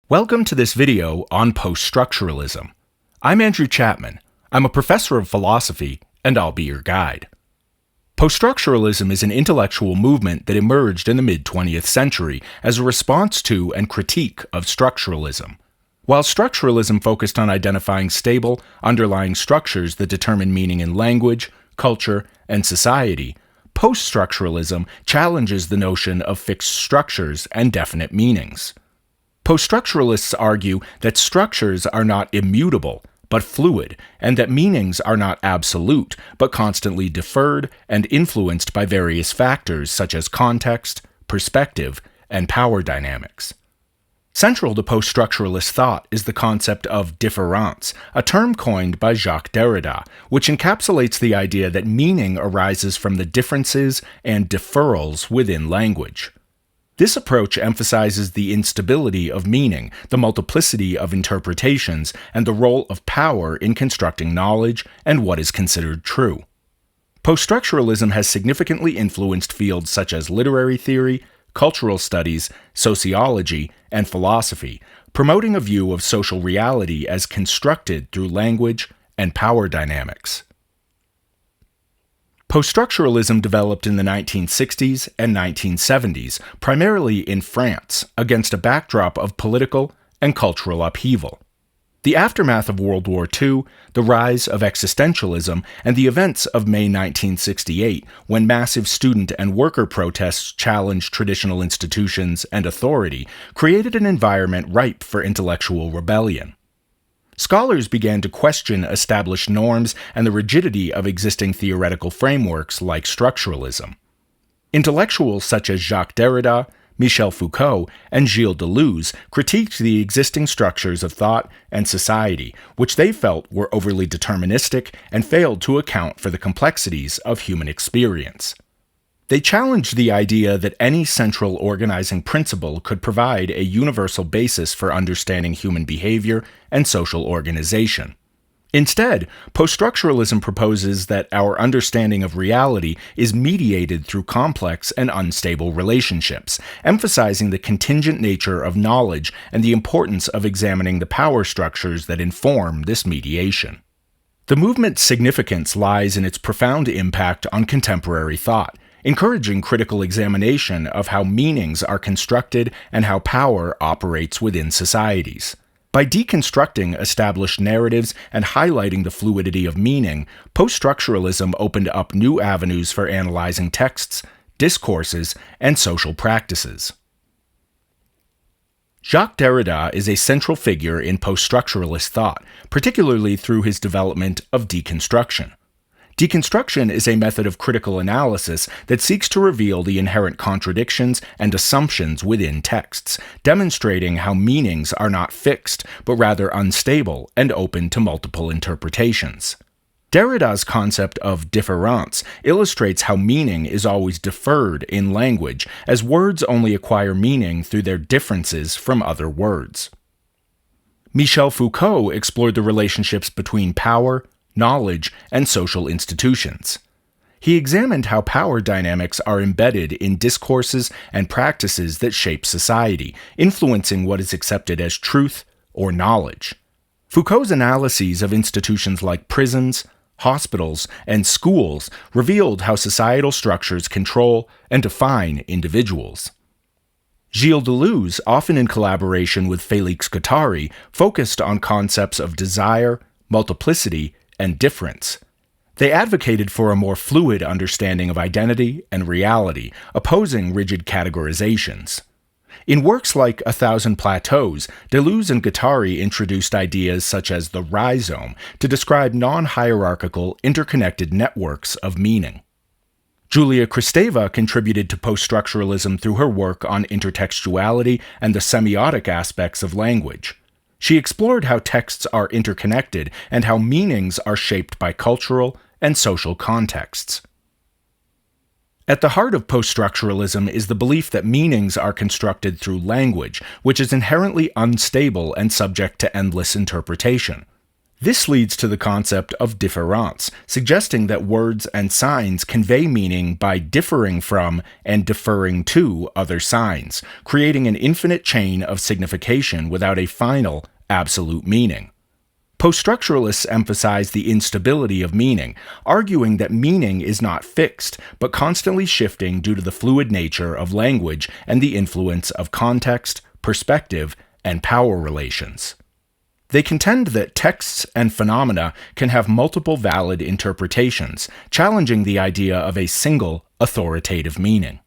Welcome to this video on Poststructuralism. I'm Andrew Chapman. I'm a professor of philosophy, and I'll be your guide. Poststructuralism is an intellectual movement that emerged in the mid-20th century as a response to and critique of structuralism. While structuralism focused on identifying stable, underlying structures that determine meaning in language, culture, and society, poststructuralism challenges the notion of fixed structures and definite meanings. Poststructuralists argue that structures are not immutable, but fluid, and that meanings are not absolute, but constantly deferred and influenced by various factors such as context, perspective, and power dynamics. Central to poststructuralist thought is the concept of différance, a term coined by Jacques Derrida, which encapsulates the idea that meaning arises from the differences and deferrals within language. This approach emphasizes the instability of meaning, the multiplicity of interpretations, and the role of power in constructing knowledge and what is considered true. Poststructuralism has significantly influenced fields such as literary theory, cultural studies, sociology, and philosophy, promoting a view of social reality as constructed through language and power dynamics. Poststructuralism developed in the 1960s and 1970s, primarily in France, against a backdrop of political and cultural upheaval. The aftermath of World War II, the rise of existentialism, and the events of May 1968, when massive student and worker protests challenged traditional institutions and authority, created an environment ripe for intellectual rebellion. Scholars began to question established norms and the rigidity of existing theoretical frameworks like structuralism. Intellectuals such as Jacques Derrida, Michel Foucault, and Gilles Deleuze critiqued the existing structures of thought and society, which they felt were overly deterministic and failed to account for the complexities of human experience. They challenged the idea that any central organizing principle could provide a universal basis for understanding human behavior and social organization. Instead, poststructuralism proposes that our understanding of reality is mediated through complex and unstable relationships, emphasizing the contingent nature of knowledge and the importance of examining the power structures that inform this mediation. The movement's significance lies in its profound impact on contemporary thought, encouraging critical examination of how meanings are constructed and how power operates within societies. By deconstructing established narratives and highlighting the fluidity of meaning, poststructuralism opened up new avenues for analyzing texts, discourses, and social practices. Jacques Derrida is a central figure in poststructuralist thought, particularly through his development of deconstruction. Deconstruction is a method of critical analysis that seeks to reveal the inherent contradictions and assumptions within texts, demonstrating how meanings are not fixed, but rather unstable and open to multiple interpretations. Derrida's concept of différance illustrates how meaning is always deferred in language, as words only acquire meaning through their differences from other words. Michel Foucault explored the relationships between power, knowledge, and social institutions. He examined how power dynamics are embedded in discourses and practices that shape society, influencing what is accepted as truth or knowledge. Foucault's analyses of institutions like prisons, hospitals, and schools revealed how societal structures control and define individuals. Gilles Deleuze, often in collaboration with Félix Guattari, focused on concepts of desire, multiplicity, and difference. They advocated for a more fluid understanding of identity and reality, opposing rigid categorizations. In works like A Thousand Plateaus, Deleuze and Guattari introduced ideas such as the rhizome to describe non-hierarchical, interconnected networks of meaning. Julia Kristeva contributed to poststructuralism through her work on intertextuality and the semiotic aspects of language. She explored how texts are interconnected and how meanings are shaped by cultural and social contexts. At the heart of poststructuralism is the belief that meanings are constructed through language, which is inherently unstable and subject to endless interpretation. This leads to the concept of différance, suggesting that words and signs convey meaning by differing from and deferring to other signs, creating an infinite chain of signification without a final, absolute meaning. Poststructuralists emphasize the instability of meaning, arguing that meaning is not fixed, but constantly shifting due to the fluid nature of language and the influence of context, perspective, and power relations. They contend that texts and phenomena can have multiple valid interpretations, challenging the idea of a single, authoritative meaning.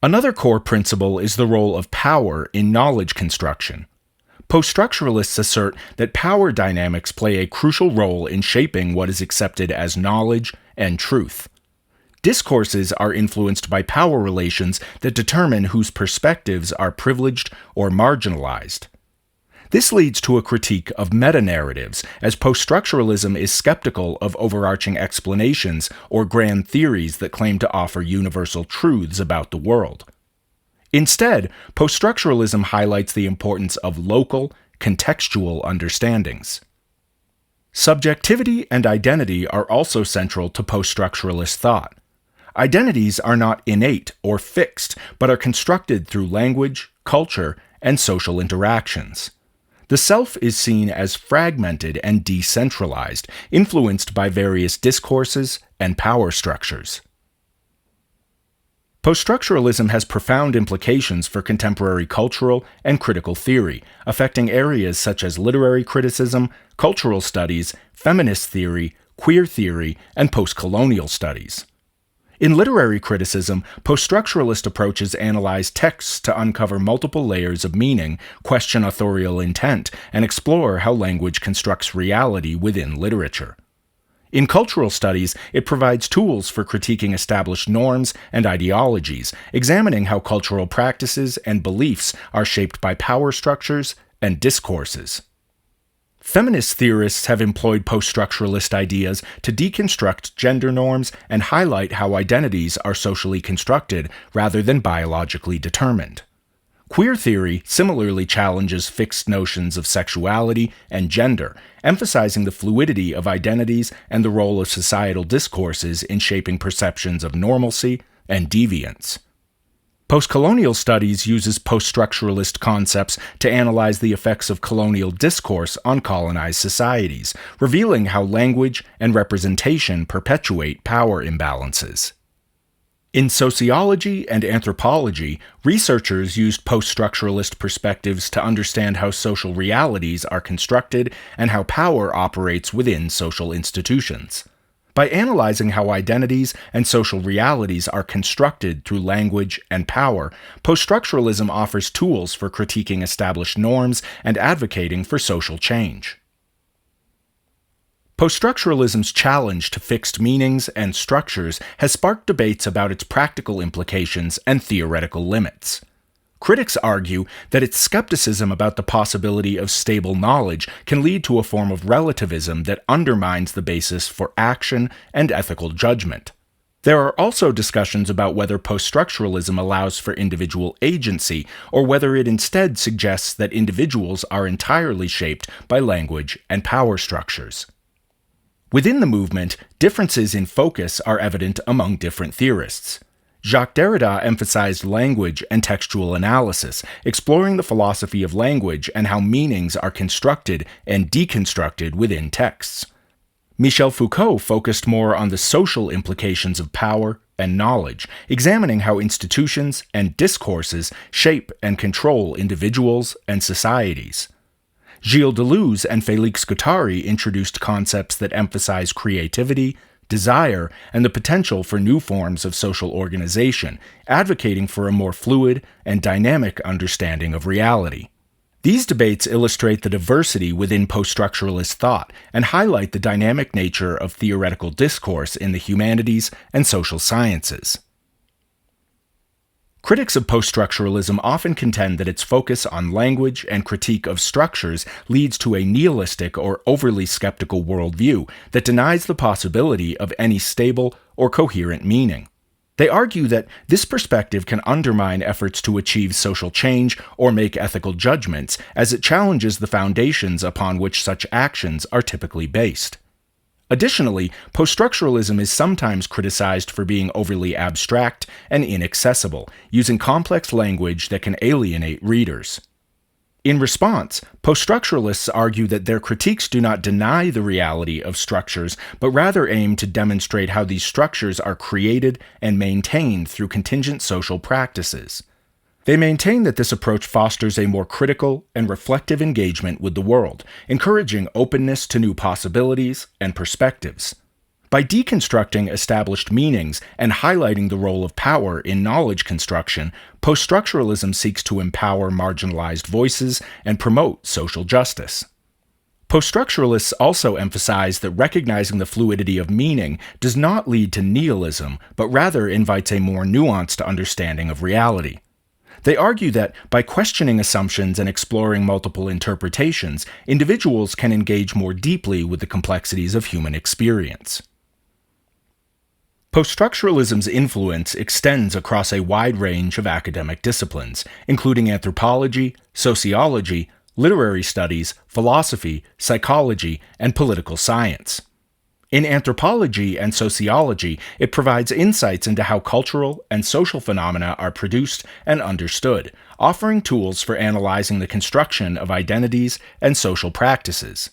Another core principle is the role of power in knowledge construction. Poststructuralists assert that power dynamics play a crucial role in shaping what is accepted as knowledge and truth. Discourses are influenced by power relations that determine whose perspectives are privileged or marginalized. This leads to a critique of meta-narratives, as poststructuralism is skeptical of overarching explanations or grand theories that claim to offer universal truths about the world. Instead, poststructuralism highlights the importance of local, contextual understandings. Subjectivity and identity are also central to poststructuralist thought. Identities are not innate or fixed, but are constructed through language, culture, and social interactions. The self is seen as fragmented and decentralized, influenced by various discourses and power structures. Poststructuralism has profound implications for contemporary cultural and critical theory, affecting areas such as literary criticism, cultural studies, feminist theory, queer theory, and postcolonial studies. In literary criticism, poststructuralist approaches analyze texts to uncover multiple layers of meaning, question authorial intent, and explore how language constructs reality within literature. In cultural studies, it provides tools for critiquing established norms and ideologies, examining how cultural practices and beliefs are shaped by power structures and discourses. Feminist theorists have employed poststructuralist ideas to deconstruct gender norms and highlight how identities are socially constructed rather than biologically determined. Queer theory similarly challenges fixed notions of sexuality and gender, emphasizing the fluidity of identities and the role of societal discourses in shaping perceptions of normalcy and deviance. Postcolonial studies uses poststructuralist concepts to analyze the effects of colonial discourse on colonized societies, revealing how language and representation perpetuate power imbalances. In sociology and anthropology, researchers used poststructuralist perspectives to understand how social realities are constructed and how power operates within social institutions. By analyzing how identities and social realities are constructed through language and power, poststructuralism offers tools for critiquing established norms and advocating for social change. Poststructuralism's challenge to fixed meanings and structures has sparked debates about its practical implications and theoretical limits. Critics argue that its skepticism about the possibility of stable knowledge can lead to a form of relativism that undermines the basis for action and ethical judgment. There are also discussions about whether poststructuralism allows for individual agency, or whether it instead suggests that individuals are entirely shaped by language and power structures. Within the movement, differences in focus are evident among different theorists. Jacques Derrida emphasized language and textual analysis, exploring the philosophy of language and how meanings are constructed and deconstructed within texts. Michel Foucault focused more on the social implications of power and knowledge, examining how institutions and discourses shape and control individuals and societies. Gilles Deleuze and Félix Guattari introduced concepts that emphasize creativity, desire, and the potential for new forms of social organization, advocating for a more fluid and dynamic understanding of reality. These debates illustrate the diversity within poststructuralist thought and highlight the dynamic nature of theoretical discourse in the humanities and social sciences. Critics of poststructuralism often contend that its focus on language and critique of structures leads to a nihilistic or overly skeptical worldview that denies the possibility of any stable or coherent meaning. They argue that this perspective can undermine efforts to achieve social change or make ethical judgments, as it challenges the foundations upon which such actions are typically based. Additionally, poststructuralism is sometimes criticized for being overly abstract and inaccessible, using complex language that can alienate readers. In response, poststructuralists argue that their critiques do not deny the reality of structures, but rather aim to demonstrate how these structures are created and maintained through contingent social practices. They maintain that this approach fosters a more critical and reflective engagement with the world, encouraging openness to new possibilities and perspectives. By deconstructing established meanings and highlighting the role of power in knowledge construction, poststructuralism seeks to empower marginalized voices and promote social justice. Poststructuralists also emphasize that recognizing the fluidity of meaning does not lead to nihilism, but rather invites a more nuanced understanding of reality. They argue that by questioning assumptions and exploring multiple interpretations, individuals can engage more deeply with the complexities of human experience. Poststructuralism's influence extends across a wide range of academic disciplines, including anthropology, sociology, literary studies, philosophy, psychology, and political science. In anthropology and sociology, it provides insights into how cultural and social phenomena are produced and understood, offering tools for analyzing the construction of identities and social practices.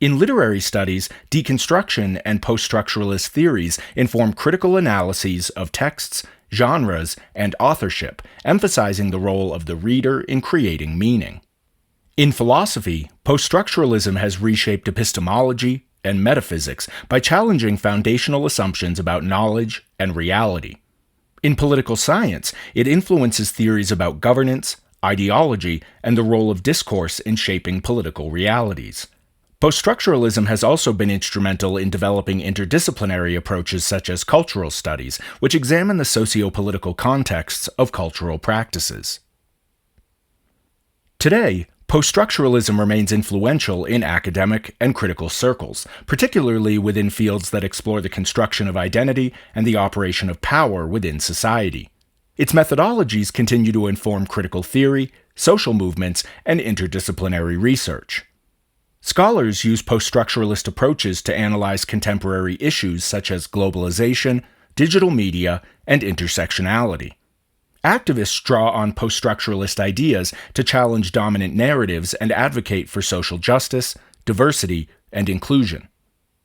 In literary studies, deconstruction and poststructuralist theories inform critical analyses of texts, genres, and authorship, emphasizing the role of the reader in creating meaning. In philosophy, poststructuralism has reshaped epistemology and metaphysics by challenging foundational assumptions about knowledge and reality. In political science, it influences theories about governance, ideology, and the role of discourse in shaping political realities. Poststructuralism has also been instrumental in developing interdisciplinary approaches such as cultural studies, which examine the socio-political contexts of cultural practices. Today, poststructuralism remains influential in academic and critical circles, particularly within fields that explore the construction of identity and the operation of power within society. Its methodologies continue to inform critical theory, social movements, and interdisciplinary research. Scholars use poststructuralist approaches to analyze contemporary issues such as globalization, digital media, and intersectionality. Activists draw on poststructuralist ideas to challenge dominant narratives and advocate for social justice, diversity, and inclusion.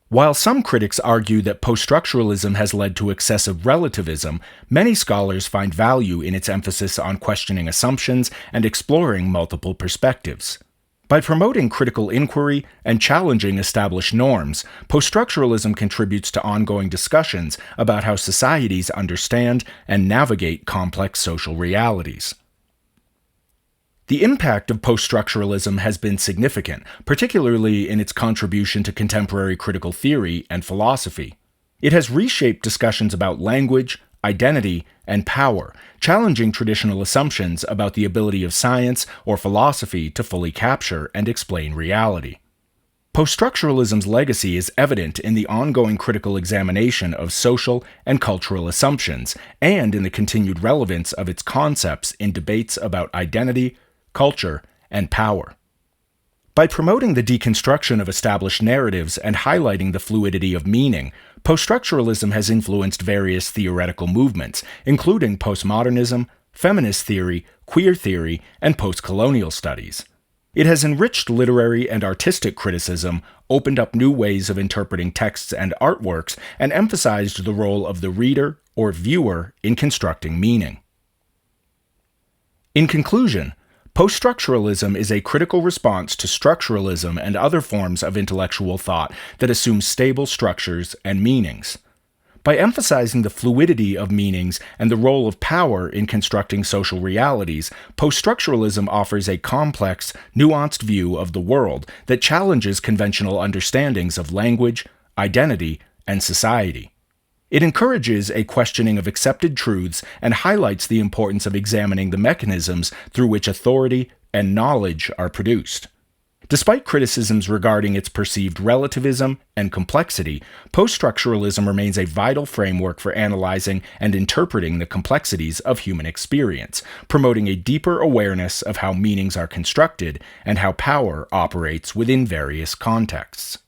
While some critics argue that poststructuralism has led to excessive relativism, many scholars find value in its emphasis on questioning assumptions and exploring multiple perspectives. By promoting critical inquiry and challenging established norms, poststructuralism contributes to ongoing discussions about how societies understand and navigate complex social realities. The impact of poststructuralism has been significant, particularly in its contribution to contemporary critical theory and philosophy. It has reshaped discussions about language, identity, and power, challenging traditional assumptions about the ability of science or philosophy to fully capture and explain reality. Poststructuralism's legacy is evident in the ongoing critical examination of social and cultural assumptions, and in the continued relevance of its concepts in debates about identity, culture, and power. By promoting the deconstruction of established narratives and highlighting the fluidity of meaning, poststructuralism has influenced various theoretical movements, including postmodernism, feminist theory, queer theory, and postcolonial studies. It has enriched literary and artistic criticism, opened up new ways of interpreting texts and artworks, and emphasized the role of the reader or viewer in constructing meaning. In conclusion, poststructuralism is a critical response to structuralism and other forms of intellectual thought that assume stable structures and meanings. By emphasizing the fluidity of meanings and the role of power in constructing social realities, poststructuralism offers a complex, nuanced view of the world that challenges conventional understandings of language, identity, and society. It encourages a questioning of accepted truths and highlights the importance of examining the mechanisms through which authority and knowledge are produced. Despite criticisms regarding its perceived relativism and complexity, poststructuralism remains a vital framework for analyzing and interpreting the complexities of human experience, promoting a deeper awareness of how meanings are constructed and how power operates within various contexts.